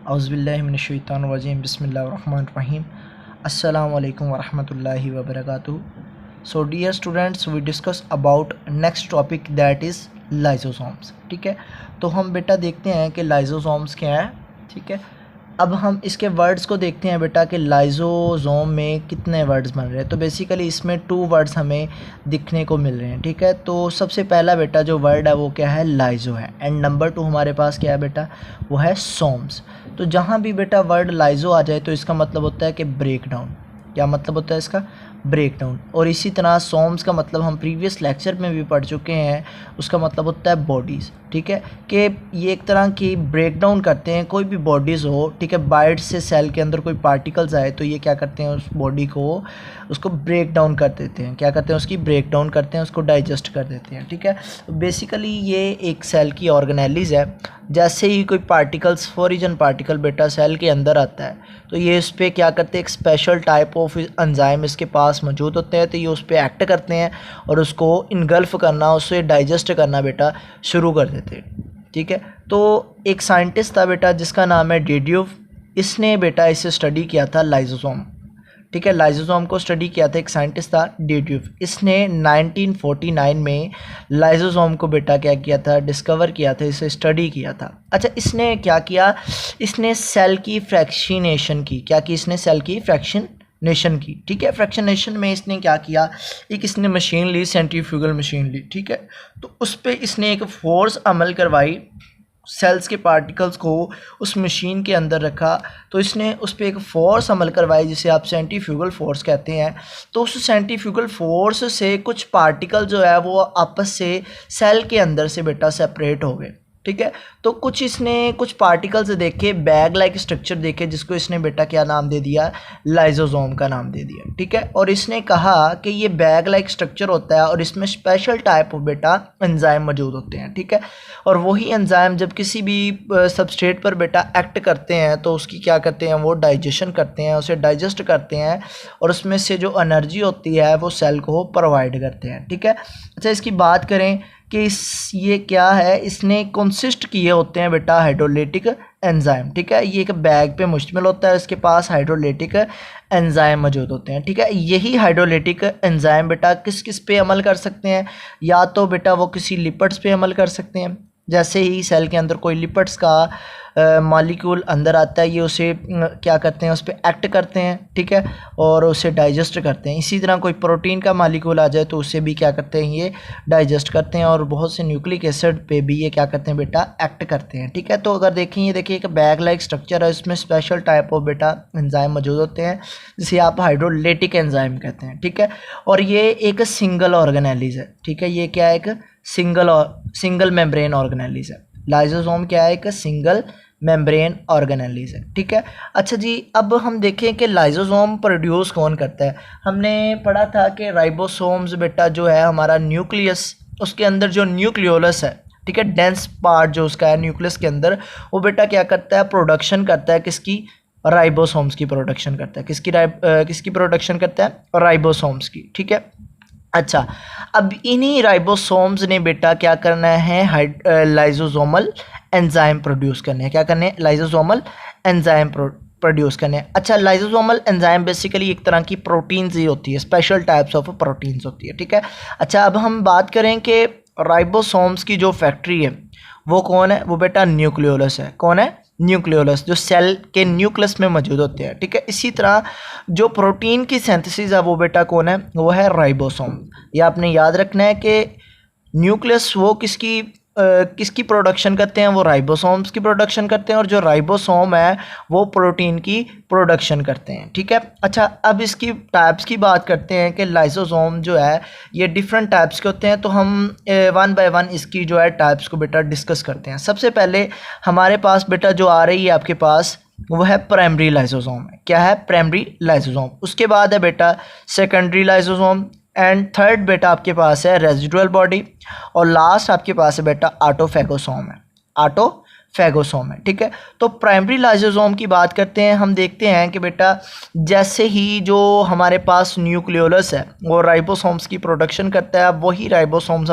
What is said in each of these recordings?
औज़ुबिल्लाहिमिनश्शैतानिर्रजीम बिस्मिल्लाहिर्रहमानिर्रहीम अस्सलामु अलैकुम वरहमतुल्लाहि वबरकातुहू। So dear students, we discuss about next topic that is lysosomes. ठीक है, तो हम बेटा देखते हैं कि लाइसोसोम्स क्या है। ठीक है, अब हम इसके वर्ड्स को देखते हैं बेटा कि लाइसोसोम में कितने वर्ड्स बन रहे हैं। तो बेसिकली इसमें 2 वर्ड्स हमें दिखने को मिल रहे हैं। ठीक है, तो सबसे पहला बेटा जो वर्ड है वो क्या है, लाइजो है। एंड नंबर 2 हमारे पास क्या है बेटा, वो है सोम्स। तो जहाँ भी बेटा वर्ड लाइजो आ जाए तो इसका मतलब होता है कि ब्रेक डाउन। क्या मतलब होता है इसका, ब्रेक डाउन। और इसी तरह सोम्स का मतलब हम प्रीवियस लेक्चर में भी पढ़ चुके हैं, उसका मतलब होता है बॉडीज़। ठीक है, कि ये एक तरह की ब्रेक डाउन करते हैं कोई भी बॉडीज़ हो। ठीक है, बाइट से सेल के अंदर कोई पार्टिकल्स आए तो ये क्या करते हैं, उस बॉडी को उसको ब्रेक डाउन कर देते हैं। क्या करते हैं, उसकी ब्रेक डाउन करते हैं, उसको डाइजेस्ट कर देते हैं। ठीक है, बेसिकली ये एक सेल की ऑर्गेनेलिज है। जैसे ही कोई पार्टिकल्स, फॉरिजन पार्टिकल बेटा सेल के अंदर आता है तो ये इस पर क्या करते हैं, एक स्पेशल टाइप ऑफ एंजाइम इसके पास मौजूद होते हैं। तो ये उस पर एक्ट करते हैं और उसको इनगल्फ करना, उससे डाइजेस्ट करना बेटा शुरू कर देते हैं। ठीक है, तो एक साइंटिस्ट था बेटा जिसका नाम है डेड्यूव। इसने बेटा इसे स्टडी किया था लाइसोसोम। ठीक है, लाइसोसोम को स्टडी किया था एक साइंटिस्ट था डेड्यूव। इसने 1949 में लाइसोसोम को बेटा क्या किया था, डिस्कवर किया था, इसे स्टडी किया था। अच्छा, इसने क्या किया, इसने सेल की फ्रैक्शनेशन की। क्या की इसने, सेल की फ्रैक्शनेशन की। ठीक है, फ्रैक्शनेशन में इसने क्या किया, एक इसने मशीन ली, सेंट्रीफ्यूगल मशीन ली। ठीक है, तो उस पर इसने एक फोर्स अमल करवाई, सेल्स के पार्टिकल्स को उस मशीन के अंदर रखा। तो इसने उस पर एक फ़ोर्स अमल करवाई जिसे आप सेंट्रीफ्यूगल फोर्स कहते हैं। तो उस सेंट्रीफ्यूगल फोर्स से कुछ पार्टिकल जो है वो आपस से सेल के अंदर से बेटा सेपरेट हो गए। ठीक है, तो कुछ इसने कुछ पार्टिकल्स देखे, बैग लाइक स्ट्रक्चर देखे, जिसको इसने बेटा क्या नाम दे दिया, लाइसोसोम का नाम दे दिया। ठीक है, और इसने कहा कि ये बैग लाइक स्ट्रक्चर होता है और इसमें स्पेशल टाइप ऑफ बेटा एंजाइम मौजूद होते हैं। ठीक है, और वही एंजाइम जब किसी भी सबस्ट्रेट पर बेटा एक्ट करते हैं तो उसकी क्या करते हैं, वो डाइजेशन करते हैं, उसे डाइजेस्ट करते हैं और उसमें से जो एनर्जी होती है वो सेल को प्रोवाइड करते हैं। ठीक है, अच्छा इसकी बात करें कि ये क्या है, इसने कंसिस्ट किए होते हैं बेटा हाइड्रोलाइटिक एंजाइम। ठीक है, ये एक बैग पे मुश्तमिल होता है, इसके पास हाइड्रोलाइटिक एंजाइम मौजूद होते हैं। ठीक है, यही हाइड्रोलाइटिक एंजाइम बेटा किस किस पे अमल कर सकते हैं, या तो बेटा वो किसी लिपिड्स पे अमल कर सकते हैं। जैसे ही सेल के अंदर कोई लिपिड्स का मॉलिक्यूल अंदर आता है, ये उसे क्या करते हैं, उस पर एक्ट करते हैं। ठीक है, और उसे डाइजेस्ट करते हैं। इसी तरह कोई प्रोटीन का मॉलिक्यूल आ जाए तो उसे भी क्या करते हैं, ये डाइजेस्ट करते हैं। और बहुत से न्यूक्लिक एसिड पे भी ये क्या करते हैं बेटा, एक्ट करते हैं। ठीक है, तो अगर देखें, ये देखिए एक बैग लाइक स्ट्रक्चर है, इसमें स्पेशल टाइप ऑफ बेटा एंजाइम मौजूद होते हैं जिसे आप हाइड्रोलाइटिक एंजाइम कहते हैं। ठीक है, और ये एक सिंगल ऑर्गेनेलिज है। ठीक है, ये क्या है, एक सिंगल मेम्ब्रेन ऑर्गेनेलिज है। लाइसोसोम क्या है, एक सिंगल मेम्ब्रेन ऑर्गेनेलिज है। ठीक है, अच्छा जी, अब हम देखें कि लाइसोसोम प्रोड्यूस कौन करता है। हमने पढ़ा था कि राइबोसोम्स बेटा जो है हमारा न्यूक्लियस, उसके अंदर जो न्यूक्लियोलस है, ठीक है, डेंस पार्ट जो उसका है न्यूक्लियस के अंदर, वो बेटा क्या करता है, प्रोडक्शन करता है किसकी, राइबोसोम्स की प्रोडक्शन करता है। किसकी प्रोडक्शन करता है, राइबोसोम्स की। ठीक है, अच्छा, अब इन्हीं राइबोसोम्स ने बेटा क्या करना है, लाइसोसोमल एंजाइम प्रोड्यूस करने हैं। क्या करने हैं, लाइसोसोमल एंजाइम प्रोड्यूस करने हैं। अच्छा, लाइसोसोमल एंजाइम बेसिकली एक तरह की प्रोटीन्स ही होती है, स्पेशल टाइप्स ऑफ प्रोटीन्स होती है। ठीक है, अच्छा अब हम बात करें कि राइबोसोम्स की जो फैक्ट्री है वो कौन है, वो बेटा न्यूक्लियोलस है। कौन है, न्यूक्लियोलस, जो सेल के न्यूक्लियस में मौजूद होते हैं। ठीक है, इसी तरह जो प्रोटीन की सिंथेसिस है वो बेटा कौन है, वो है राइबोसोम। ये आपने याद रखना है कि न्यूक्लियस वो किसकी प्रोडक्शन करते हैं, वो राइबोसोम्स की प्रोडक्शन करते हैं, और जो राइबोसोम है वो प्रोटीन की प्रोडक्शन करते हैं। ठीक है, अच्छा अब इसकी टाइप्स की बात करते हैं कि लाइसोसोम जो है ये डिफरेंट टाइप्स के होते हैं। तो हम वन बाय वन इसकी जो है टाइप्स को बेटा डिस्कस करते हैं। सबसे पहले हमारे पास बेटा जो आ रही है आपके पास, वो है प्राइमरी लाइसोसोम। क्या है, प्राइमरी लाइसोसोम। उसके बाद है बेटा सेकेंडरी लाइसोसोम, एंड थर्ड बेटा आपके पास है रेजिडुअल बॉडी, और लास्ट आपके पास है बेटा ऑटोफैगोसोम है। फेगोसोम है। ठीक है, तो प्राइमरी लाइसोसोम की बात करते हैं। हम देखते हैं कि बेटा जैसे ही जो हमारे पास न्यूक्लियोलस है वो राइबोसोम्स की प्रोडक्शन करता है, वही राइबोसोम्स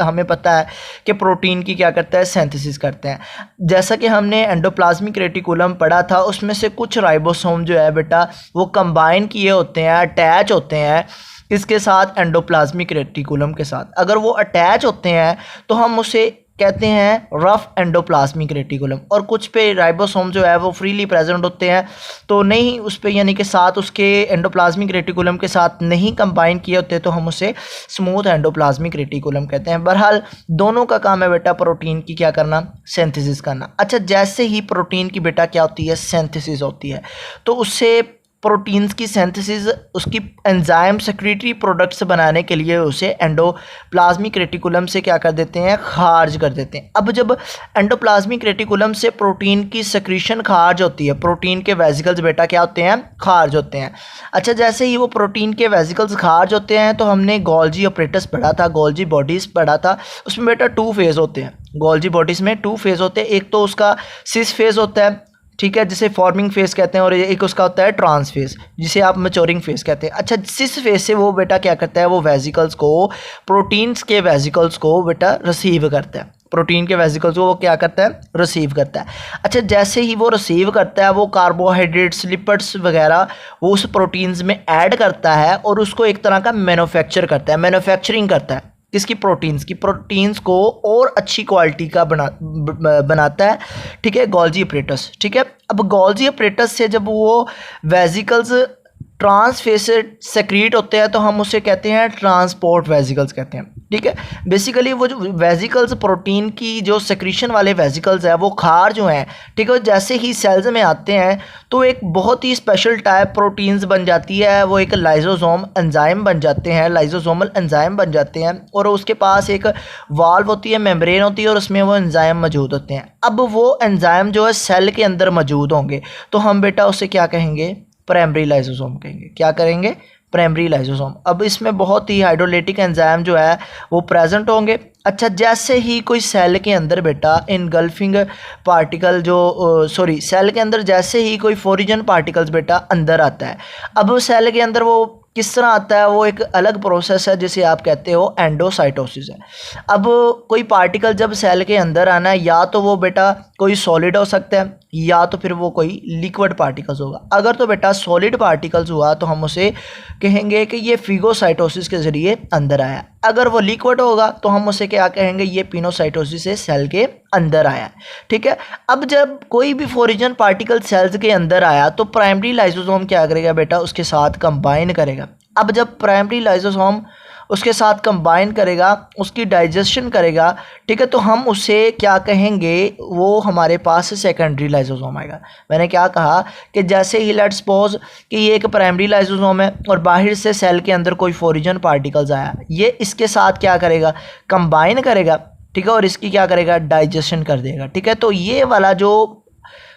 हमें पता है कि प्रोटीन की क्या करता है, सिंथेसिस करते हैं। जैसा कि हमने एंडोप्लाज्मिक रेटिकुलम पढ़ा था, उसमें से कुछ राइबोसोम जो है बेटा वो कंबाइन किए होते हैं, अटैच होते हैं इसके साथ, एंडोप्लाज्मिक रेटिकुलम के साथ। अगर वो अटैच होते हैं तो हम उसे कहते हैं रफ एंडोप्लाज्मिक रेटिकुलम, और कुछ पे राइबोसोम जो है वो फ्रीली प्रेजेंट होते हैं, तो नहीं उस पे यानी कि साथ उसके एंडोप्लाज्मिक रेटिकुलम के साथ नहीं कंबाइन किए होते, तो हम उसे स्मूथ एंडोप्लाज्मिक रेटिकुलम कहते हैं। बहरहाल दोनों का काम है बेटा प्रोटीन की क्या करना, सिंथेसिस करना। अच्छा, जैसे ही प्रोटीन की बेटा क्या होती है, सिंथेसिस होती है, तो उससे प्रोटीन्स की सिंथेसिस, उसकी एंजाइम सेक्रेटरी प्रोडक्ट्स बनाने के लिए उसे एंडोप्लाज्मिक रेटिकुलम से क्या कर देते हैं, खारिज कर देते हैं। अब जब एंडोप्लाज्मिक रेटिकुलम से प्रोटीन की सेक्रीशन खारिज होती है, प्रोटीन के वेसिकल्स बेटा क्या होते हैं, खारिज होते हैं। अच्छा, जैसे ही वो प्रोटीन के वेसिकल्स खारिज होते हैं तो हमने गोल्जी ऑपरेटस पढ़ा था, गोल्जी बॉडीज़ पढ़ा था, उसमें बेटा 2 फेज़ होते हैं। गोल्जी बॉडीज़ में 2 फेज़ होते हैं, एक तो उसका सिस फेज़ होता है, ठीक है, जिसे फॉर्मिंग फेज कहते हैं, और एक उसका होता है ट्रांस फेज, जिसे आप मैच्योरिंग फेज कहते हैं। अच्छा, सिस फेज से वो बेटा क्या करता है, वो वेसिकल्स को, प्रोटीन्स के वेसिकल्स को बेटा रिसीव करता है, प्रोटीन के वेसिकल्स को वो क्या करता है, रिसीव करता है। अच्छा, जैसे ही वो रिसीव करता है, वो कार्बोहाइड्रेट्स, लिपिड्स वगैरह वो उस प्रोटीन्स में ऐड करता है और उसको एक तरह का मैन्युफैक्चर करता है, मैन्युफैक्चरिंग करता है किसकी, प्रोटीन्स को और अच्छी क्वालिटी का बनाता है। ठीक है, गोल्जी अपरेटस। ठीक है, अब गोल्जी अपरेटस से जब वो वेसिकल्स ट्रांस फेज से सेक्रीट होते हैं तो हम उसे कहते हैं ट्रांसपोर्ट वेसिकल्स कहते हैं। ठीक है, बेसिकली वो जो वेसिकल्स, प्रोटीन की जो सेक्रीशन वाले वेसिकल्स है वो खार जो हैं, ठीक है, जैसे ही सेल्स में आते हैं तो एक बहुत ही स्पेशल टाइप प्रोटीन्स बन जाती है, वो एक लाइसोसोम एंजाइम बन जाते हैं, लाइसोसोमल एंजाइम बन जाते हैं, और उसके पास एक वाल्व होती है, मेम्ब्रेन होती है, और उसमें वो एंजाइम मौजूद होते हैं। अब वो एंजाइम जो है सेल के अंदर मौजूद होंगे तो हम बेटा उसे क्या कहेंगे, प्राइमरी लाइसोसोम कहेंगे। क्या करेंगे, प्राइमरी लाइसोसोम। अब इसमें बहुत ही हाइड्रोलाइटिक एंजाइम जो है वो प्रेजेंट होंगे। अच्छा, जैसे ही कोई सेल के अंदर बेटा इनगल्फिंग पार्टिकल जो सेल के अंदर जैसे ही कोई फॉरिजन पार्टिकल्स बेटा अंदर आता है, अब सेल के अंदर वो किस तरह आता है, वो एक अलग प्रोसेस है जिसे आप कहते हो एंडोसाइटोसिस है। अब कोई पार्टिकल जब सेल के अंदर आना है, या तो वो बेटा कोई सॉलिड हो सकता है या तो फिर वो कोई लिक्विड पार्टिकल्स होगा। अगर तो बेटा सॉलिड पार्टिकल्स हुआ तो हम उसे कहेंगे कि ये फिगोसाइटोसिस के ज़रिए अंदर आया। अगर वो लिक्विड होगा तो हम उसे क्या कहेंगे, ये पिनोसाइटोसिस से सेल के अंदर आया। ठीक है, अब जब कोई भी फॉरिजन पार्टिकल सेल्स के अंदर आया तो प्राइमरी लाइसोसोम क्या करेगा बेटा, उसके साथ कंबाइन करेगा। अब जब प्राइमरी लाइसोसोम उसके साथ कंबाइन करेगा, उसकी डाइजेशन करेगा, ठीक है, तो हम उसे क्या कहेंगे, वो हमारे पास सेकेंडरी लाइसोसोम आएगा। मैंने क्या कहा कि जैसे ही लेट्स सपोज कि ये एक प्राइमरी लाइसोसोम है और बाहर से सेल के अंदर कोई फॉरिजन पार्टिकल्स आया, ये इसके साथ क्या करेगा, कंबाइन करेगा, ठीक है, और इसकी क्या करेगा, डाइजेशन कर देगा। ठीक है, तो ये वाला जो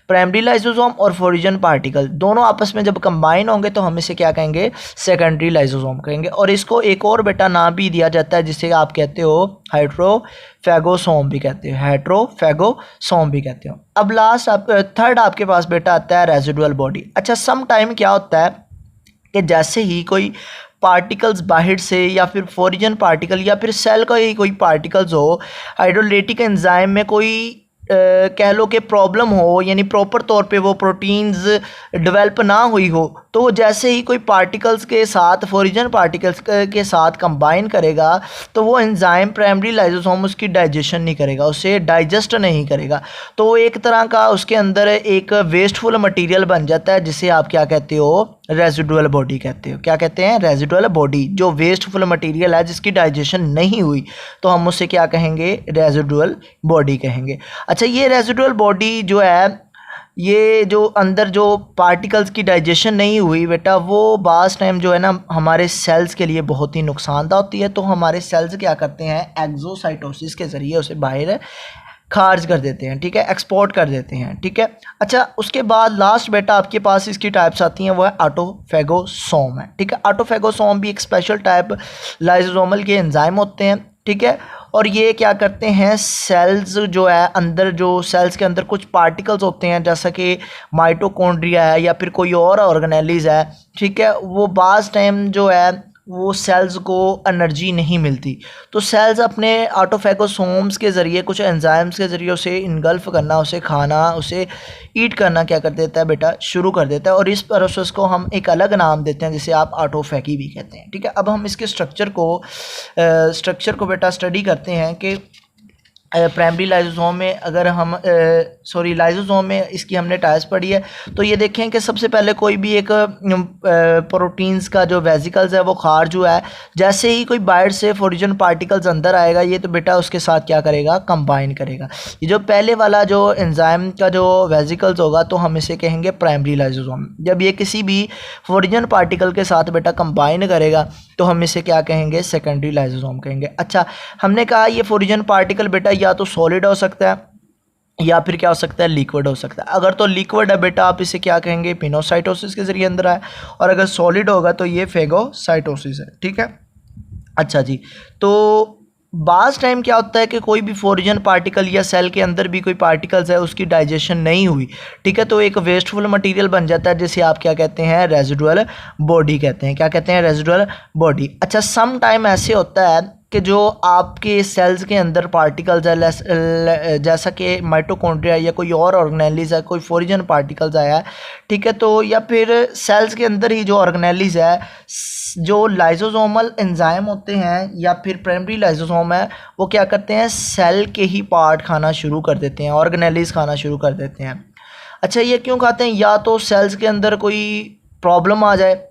प्राइमरी लाइसोसोम और फॉरिजन पार्टिकल दोनों आपस में जब कंबाइन होंगे तो हम इसे क्या कहेंगे, सेकेंडरी लाइसोसोम कहेंगे। और इसको एक और बेटा नाम भी दिया जाता है जिसे आप कहते हो हेट्रोफैगोसोम भी कहते हो, हेट्रोफैगोसोम भी कहते हो। अब लास्ट थर्ड आपके पास बेटा आता है रेजिडुअल बॉडी। अच्छा, सम टाइम क्या होता है कि जैसे ही कोई पार्टिकल्स बाहर से या फिर फॉरिजन पार्टिकल या फिर सेल का ही कोई पार्टिकल्स हो, हाइड्रोलाइटिक एंजाइम में कोई कह लो कि प्रॉब्लम हो, यानी प्रॉपर तौर पे वो प्रोटीन्स डेवलप ना हुई हो, तो वो जैसे ही कोई पार्टिकल्स के साथ, फॉरिजन पार्टिकल्स के साथ कंबाइन करेगा तो वो एंजाइम प्राइमरी लाइसोसोम उसकी डाइजेशन नहीं करेगा, उसे डाइजेस्ट नहीं करेगा, तो वो एक तरह का उसके अंदर एक वेस्टफुल मटेरियल बन जाता है जिसे आप क्या कहते हो, रेजिडुअल बॉडी कहते हो। क्या कहते हैं, रेजिडुअल बॉडी। जो वेस्टफुल मटेरियल है जिसकी डाइजेशन नहीं हुई तो हम उसे क्या कहेंगे, रेजिडुअल बॉडी कहेंगे। अच्छा, ये रेजिडुअल बॉडी जो है, ये जो अंदर जो पार्टिकल्स की डाइजेशन नहीं हुई बेटा, वो बास टाइम जो है ना हमारे सेल्स के लिए बहुत ही नुकसानदा होती है, तो हमारे सेल्स क्या करते हैं, एक्सोसाइटोसिस के ज़रिए उसे बाहर खारिज कर देते हैं, ठीक है, एक्सपोर्ट कर देते हैं। ठीक है, अच्छा, उसके बाद लास्ट बेटा आपके पास इसकी टाइप्स आती हैं, वो है ऑटोफैगोसोम है। ठीक है, ऑटोफैगोसोम भी एक स्पेशल टाइप लाइसोसोमल के एंजाइम होते हैं। ठीक है, और ये क्या करते हैं, सेल्स जो है अंदर, जो सेल्स के अंदर कुछ पार्टिकल्स होते हैं जैसा कि माइटोकॉन्ड्रिया है या फिर कोई और ऑर्गेनेलिज है, ठीक है, वो बाज़ टाइम जो है वो सेल्स को एनर्जी नहीं मिलती, तो सेल्स अपने ऑटोफैगोसोम्स के ज़रिए, कुछ एंजाइम्स के ज़रिए उसे इनगल्फ करना, उसे खाना, उसे ईट करना क्या कर देता है बेटा, शुरू कर देता है। और इस प्रोसेस को हम एक अलग नाम देते हैं जिसे आप ऑटोफैगी भी कहते हैं, ठीक है। अब हम इसके स्ट्रक्चर को बेटा स्टडी करते हैं कि प्राइमरी लाइसोसोम में अगर हम लाइसोसोम में इसकी हमने टाइप्स पढ़ी है, तो ये देखें कि सबसे पहले कोई भी एक प्रोटीन्स का जो वेसिकल्स है वो खारिज हुआ है, जैसे ही कोई बाहर से फॉरिजन पार्टिकल्स अंदर आएगा ये तो बेटा उसके साथ क्या करेगा, कंबाइन करेगा। ये जो पहले वाला जो एंजाइम का जो वेसिकल्स होगा तो हम इसे कहेंगे प्राइमरी लाइसोसोम। जब ये किसी भी फॉरिजन पार्टिकल के साथ बेटा कंबाइन करेगा तो हम इसे क्या कहेंगे, सेकेंडरी लाइसोसोम कहेंगे। अच्छा, हमने कहा ये फॉरिजन पार्टिकल बेटा या तो सॉलिड हो सकता है या फिर क्या हो सकता है, लिक्विड हो सकता है। अगर तो लिक्विड है बेटा आप इसे क्या कहेंगे, पिनोसाइटोसिस के जरिए अंदर आए, और अगर सॉलिड होगा तो ये फेगोसाइटोसिस है, ठीक है। अच्छा जी, तो बाज़ टाइम क्या होता है कि कोई भी फॉरिजन पार्टिकल या सेल के अंदर भी कोई पार्टिकल्स है उसकी डाइजेशन नहीं हुई, ठीक है, तो एक वेस्टफुल मटेरियल बन जाता है जिसे आप क्या कहते हैं, रेजिडुअल बॉडी कहते हैं। क्या कहते हैं, रेजिडुअल बॉडी। अच्छा, सम टाइम ऐसे होता है कि जो आपके सेल्स के अंदर पार्टिकल्स है, जैसा कि माइटोकॉन्ड्रिया या कोई और ऑर्गेनेलिज है, कोई फॉरिजन पार्टिकल्स आया है, ठीक है, तो या फिर सेल्स के अंदर ही जो ऑर्गेनेलिज है, जो लाइसोसोमल एंजाइम होते हैं या फिर प्राइमरी लाइसोसोम है, वो क्या करते हैं, सेल के ही पार्ट खाना शुरू कर देते हैं, ऑर्गेनेलिज खाना शुरू कर देते हैं। अच्छा, ये क्यों खाते हैं, या तो सेल्स के अंदर कोई प्रॉब्लम आ जाए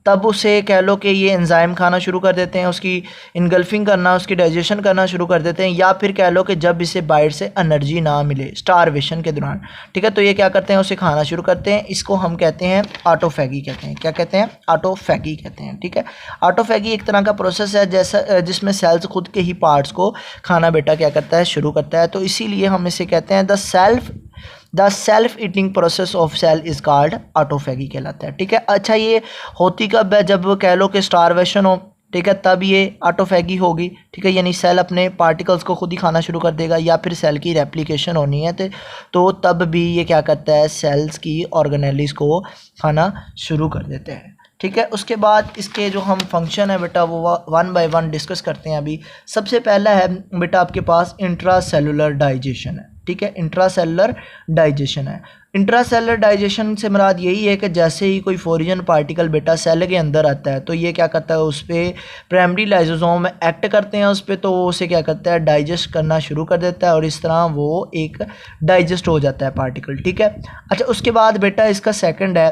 तब उसे कह लो कि ये एंजाइम खाना शुरू कर देते हैं, उसकी इनगल्फिंग करना, उसकी डाइजेशन करना शुरू कर देते हैं, या फिर कह लो कि जब इसे बाहर से एनर्जी ना मिले स्टारवेशन के दौरान, ठीक है, तो ये क्या करते हैं, उसे खाना शुरू करते हैं। इसको हम कहते हैं ऑटोफैगी कहते हैं। क्या कहते हैं, ऑटोफैगी कहते हैं, ठीक है। ऑटोफैगी एक तरह का प्रोसेस है जैसा जिसमें सेल्स खुद के ही पार्ट्स को खाना बेटा क्या करता है, शुरू करता है, तो इसीलिए हम इसे कहते हैं the self eating process of cell is called autophagy कहलाता है, ठीक है। अच्छा, ये होती कब है, जब कह लो कि स्टारवेशन हो, ठीक है, तब ये ऑटोफैगी होगी, ठीक है, यानी सेल अपने पार्टिकल्स को खुद ही खाना शुरू कर देगा, या फिर सेल की रेप्लिकेशन होनी है तो तब भी ये क्या करता है, सेल्स की ऑर्गेनेलिज को खाना शुरू कर देते हैं, ठीक है। उसके बाद इसके जो हम फंक्शन है बेटा वो वन बाय वन डिस्कस करते हैं। अभी सबसे पहला है बेटा आपके पास इंट्रासेलुलर डाइजेशन है, ठीक है, इंट्रासेलुलर डाइजेशन है। इंट्रासेलुलर डाइजेशन से मुराद यही है कि जैसे ही कोई फॉरिजन पार्टिकल बेटा सेल के अंदर आता है तो ये क्या करता है, उस पर प्राइमरी लाइसोसोम एक्ट करते हैं उस पर, तो वो उसे क्या करता है, डाइजेस्ट करना शुरू कर देता है, और इस तरह वो एक डाइजेस्ट हो जाता है पार्टिकल, ठीक है। अच्छा, उसके बाद बेटा इसका सेकंड है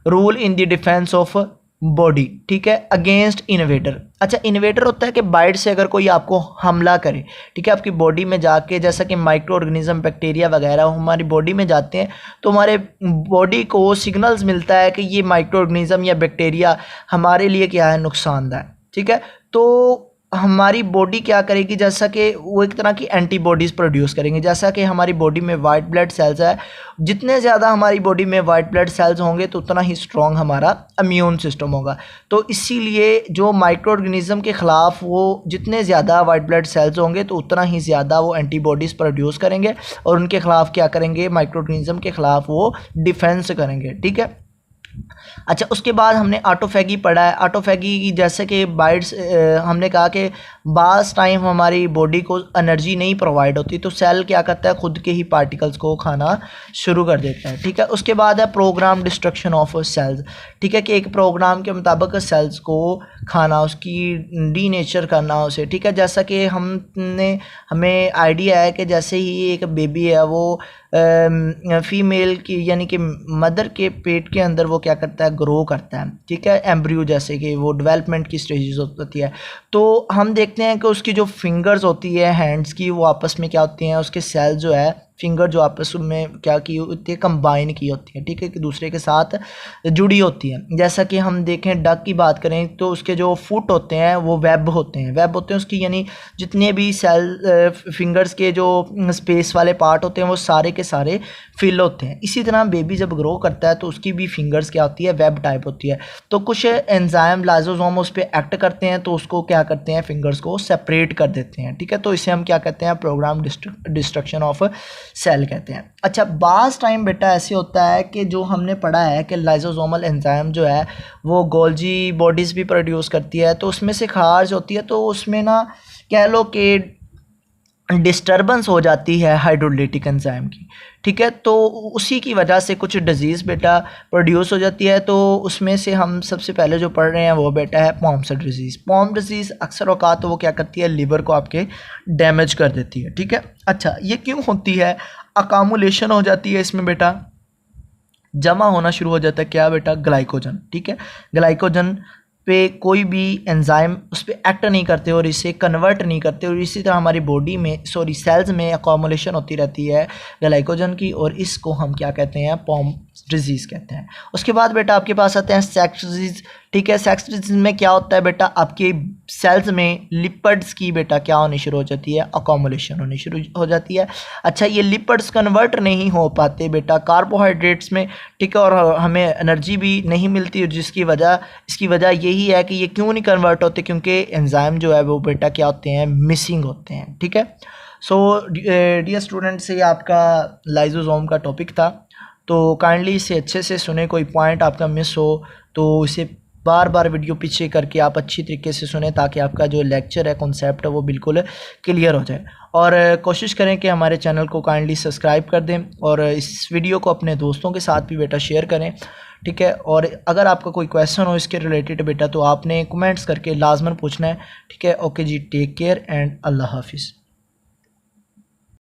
rule in the defence of body, ठीक है, अगेंस्ट इन्वेटर। अच्छा, इन्वेटर होता है कि बाहर से अगर कोई आपको हमला करे, ठीक है, आपकी बॉडी में जाके, जैसा कि माइक्रो ऑर्गेनिज्म, बैक्टीरिया वगैरह हमारी बॉडी में जाते हैं तो हमारे बॉडी को सिग्नल्स मिलता है कि ये माइक्रो ऑर्गेनिज्म या बैक्टीरिया हमारे लिए क्या है, नुकसानदायक, ठीक है। तो हमारी बॉडी क्या करेगी, जैसा कि वो एक तरह की एंटीबॉडीज़ प्रोड्यूस करेंगे। जैसा कि हमारी बॉडी में वाइट ब्लड सेल्स है, जितने ज़्यादा हमारी बॉडी में वाइट ब्लड सेल्स होंगे तो उतना ही स्ट्रॉन्ग हमारा इम्यून सिस्टम होगा। तो इसीलिए जो माइक्रो ऑर्गेनिज्म के ख़िलाफ़ वो जितने ज़्यादा वाइट ब्लड सेल्स होंगे तो उतना ही ज़्यादा वो एंटीबॉडीज़ प्रोड्यूस करेंगे और उनके ख़िलाफ़ क्या करेंगे, माइक्रो ऑर्गेनिज्म के ख़िलाफ़ वो डिफेंस करेंगे, ठीक है। अच्छा, उसके बाद हमने ऑटोफैगी पढ़ा है। ऑटोफैगी जैसे कि बाइट्स हमने कहा कि बास टाइम हमारी बॉडी को एनर्जी नहीं प्रोवाइड होती तो सेल क्या करता है, खुद के ही पार्टिकल्स को खाना शुरू कर देता है, ठीक है। उसके बाद है प्रोग्राम डिस्ट्रक्शन ऑफ सेल्स, ठीक है, कि एक प्रोग्राम के मुताबिक सेल्स को खाना, उसकी डीनेचर करना उसे, ठीक है। जैसा कि हमें आइडिया है कि जैसे ही एक बेबी है वो फीमेल की यानी कि मदर के पेट के अंदर वो क्या करता है, ग्रो करता है, ठीक है, एम्ब्रियो जैसे कि वो डेवलपमेंट की स्टेजेस होती है, तो हम देखते हैं कि उसकी जो फिंगर्स होती है हैंड्स की, वो आपस में क्या होती हैं, उसके सेल जो है फिंगर जो आपस में क्या की होती है, कंबाइन की होती है, ठीक है, कि दूसरे के साथ जुड़ी होती है। जैसा कि हम देखें डक की बात करें तो उसके जो फुट होते हैं वो वेब होते हैं उसकी, यानी जितने भी सेल फिंगर्स के जो स्पेस वाले पार्ट होते हैं वो सारे के सारे फिल होते हैं। इसी तरह बेबी जब ग्रो करता है तो उसकी भी फिंगर्स क्या होती है, वेब टाइप होती है। तो कुछ एंजाइम लाइसोसोम उस पर एक्ट करते हैं तो उसको क्या करते हैं, फिंगर्स को सेपरेट कर देते हैं, ठीक है। तो इसे हम क्या कहते हैं, प्रोग्राम डिस्ट्रक्शन ऑफ सेल कहते हैं। अच्छा, बास टाइम बेटा ऐसे होता है कि जो हमने पढ़ा है कि लाइसोसोमल एंजाइम जो है वो गोल्जी बॉडीज़ भी प्रोड्यूस करती है, तो उसमें से खारिज होती है, तो उसमें ना कह लो कि डिस्टर्बेंस हो जाती है हाइड्रोलिटिक एंजाइम की, ठीक है। तो उसी की वजह से कुछ डिजीज़ बेटा प्रोड्यूस हो जाती है। तो उसमें से हम सबसे पहले जो पढ़ रहे हैं वो बेटा है पॉम्स डिजीज़। पॉम डिजीज़ अक्सर औकात वो क्या करती है, लिवर को आपके डैमेज कर देती है, ठीक है। अच्छा, ये क्यों होती है, अकामुलेशन हो जाती है इसमें बेटा, जमा होना शुरू हो जाता है क्या बेटा, ग्लाइकोजन, ठीक है। ग्लाइकोजन पे कोई भी एंजाइम उस पर एक्ट नहीं करते और इसे कन्वर्ट नहीं करते, और इसी तरह हमारी बॉडी में सेल्स में अकोमुलेशन होती रहती है ग्लाइकोजन की, और इसको हम क्या कहते हैं, पॉम डिजीज़ कहते हैं। उसके बाद बेटा आपके पास आते हैं सेक्स डिजीज़, ठीक है। सेक्स डिजीज़ में क्या होता है बेटा, आपके सेल्स में लिपिड्स की बेटा क्या होनी शुरू हो जाती है, अकोमुलेशन होनी शुरू हो जाती है। अच्छा, ये लिपिड्स कन्वर्ट नहीं हो पाते बेटा कार्बोहाइड्रेट्स में, ठीक है, और हमें एनर्जी भी नहीं मिलती, इसकी वजह यही है कि ये क्यों नहीं कन्वर्ट होते, क्योंकि एंजाइम जो है वो बेटा क्या होते हैं, मिसिंग होते हैं, ठीक है। सो डियर स्टूडेंट्स, ये आपका लाइसोसोम का टॉपिक था, तो काइंडली इसे अच्छे से सुने। कोई पॉइंट आपका मिस हो तो इसे बार बार वीडियो पीछे करके आप अच्छी तरीके से सुने, ताकि आपका जो लेक्चर है, कॉन्सेप्ट है, वो बिल्कुल क्लियर हो जाए। और कोशिश करें कि हमारे चैनल को काइंडली सब्सक्राइब कर दें, और इस वीडियो को अपने दोस्तों के साथ भी बेटा शेयर करें, ठीक है। और अगर आपका कोई क्वेश्चन हो इसके रिलेटेड बेटा, तो आपने कमेंट्स करके लाजमन पूछना है, ठीक है। ओके जी, टेक केयर एंड अल्लाह हाफिज़।